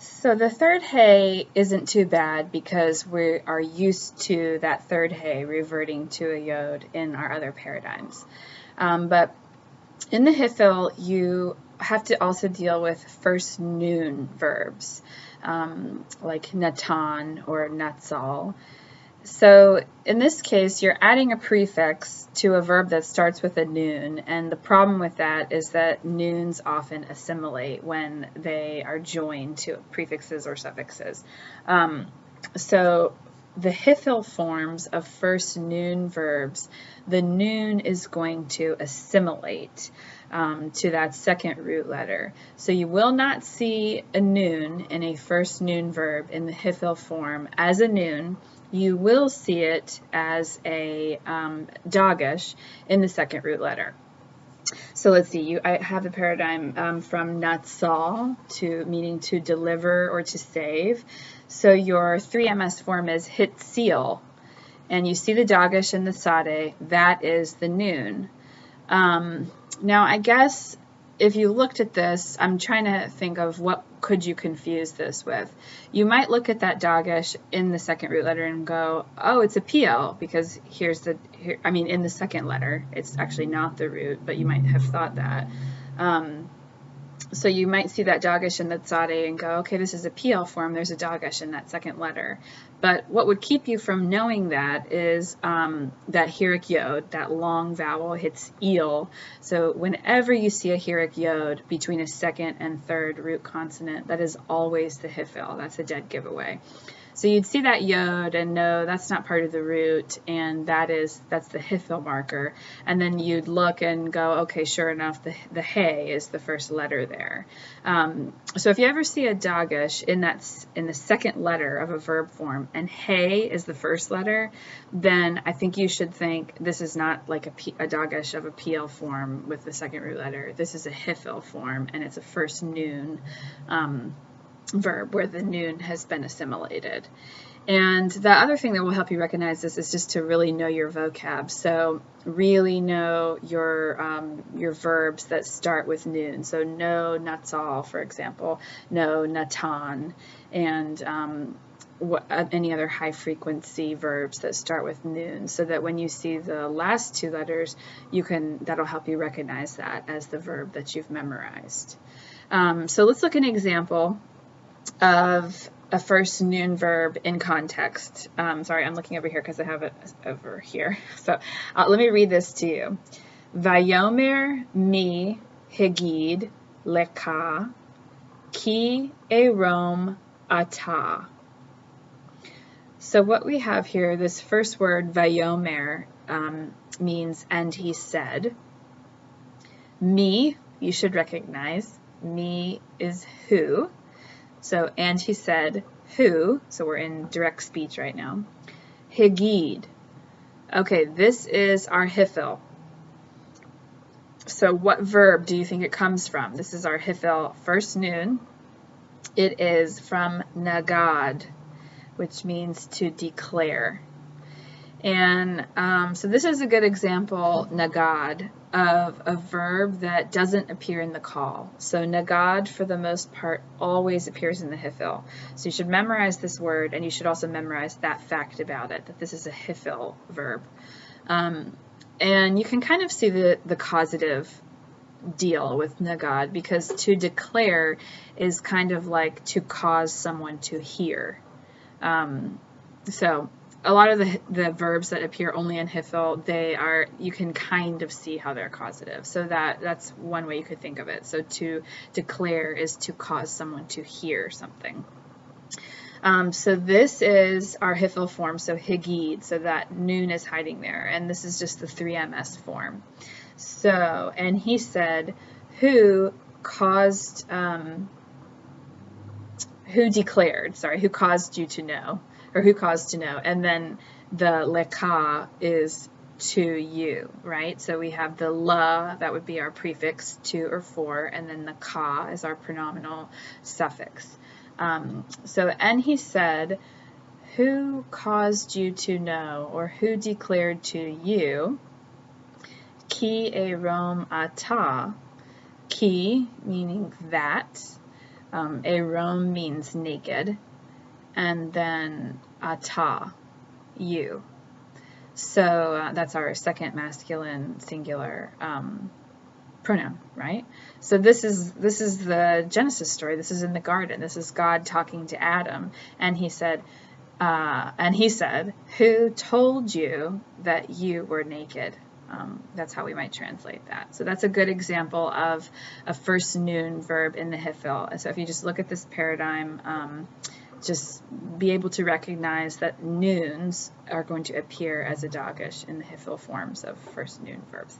So the third hey isn't too bad because we are used to that third hey reverting to a yod in our other paradigms. But in the Hiphil, you have to also deal with first nun verbs, like natan or natsal. So in this case, you're adding a prefix to a verb that starts with a nun, and the problem with that is that nuns often assimilate when they are joined to prefixes or suffixes. So the Hiphil forms of first nun verbs, the nun is going to assimilate to that second root letter. So you will not see a nun in a first nun verb in the Hiphil form as a nun. You will see it as a dagesh in the second root letter. So let's see, I have the paradigm from natsal, meaning to deliver or to save. So your 3ms form is hitzil, and you see the dagesh and the sade, that is the nun. Now I guess if you looked at this, I'm trying to think of what could you confuse this with. You might look at that dagesh in the second root letter and go, oh, it's a PL, because in the second letter, it's actually not the root, but you might have thought that. So you might see that dagesh in the tzade and go, okay, this is a PL form, there's a dagesh in that second letter. But what would keep you from knowing that is that hirik yod, that long vowel, hits eel. So whenever you see a hirik yod between a second and third root consonant, that is always the Hiphil. That's a dead giveaway. So you'd see that yod and know that's not part of the root, and that's the Hiphil marker. And then you'd look and go, okay, sure enough, the hey is the first letter there. So if you ever see a dagesh in the second letter of a verb form, and hey is the first letter, then I think you should think this is not like a dagesh of a PL form with the second root letter. This is a Hiphil form, and it's a first nun verb where the nun has been assimilated. And the other thing that will help you recognize this is just to really know your vocab. So really know your verbs that start with nun. So no natsal, for example, no natan, and any other high frequency verbs that start with nun, so that when you see the last two letters, that'll help you recognize that as the verb that you've memorized. So let's look at an example of a first nun verb in context. Sorry, I'm looking over here because I have it over here. So let me read this to you. Vayomer mi higid leka ki erom ata. So what we have here, this first word, vayomer, means and he said. Mi, you should recognize. Mi is who. So, and he said, who, so we're in direct speech right now. Higid. Okay, this is our Hiphil. So what verb do you think it comes from? This is our Hiphil first nun. It is from nagad, which means to declare. And so this is a good example, nagad, of a verb that doesn't appear in the call. So nagad, for the most part, always appears in the Hiphil. So you should memorize this word, and you should also memorize that fact about it, that this is a Hiphil verb. And you can kind of see the causative deal with nagad, because to declare is kind of like to cause someone to hear. So a lot of the verbs that appear only in Hiphil, you can kind of see how they're causative. So that's one way you could think of it. So to declare is to cause someone to hear something. So this is our Hiphil form, so higid, so that nun is hiding there, and this is just the 3ms form. So, and he said, who caused you to know, or who caused to know, and then the leka is to you, right? So we have the la, that would be our prefix, to or for, and then the ka is our pronominal suffix. So, and he said, who caused you to know, or who declared to you, ki erom ata, ki, meaning that, Arom means naked, and then ata, you. So that's our second masculine singular pronoun, right? So this is the Genesis story. This is in the garden. This is God talking to Adam, and he said, "Who told you that you were naked?" That's how we might translate that. So that's a good example of a first nun verb in the Hiphil. So if you just look at this paradigm, just be able to recognize that nuns are going to appear as a dagesh in the Hiphil forms of first nun verbs.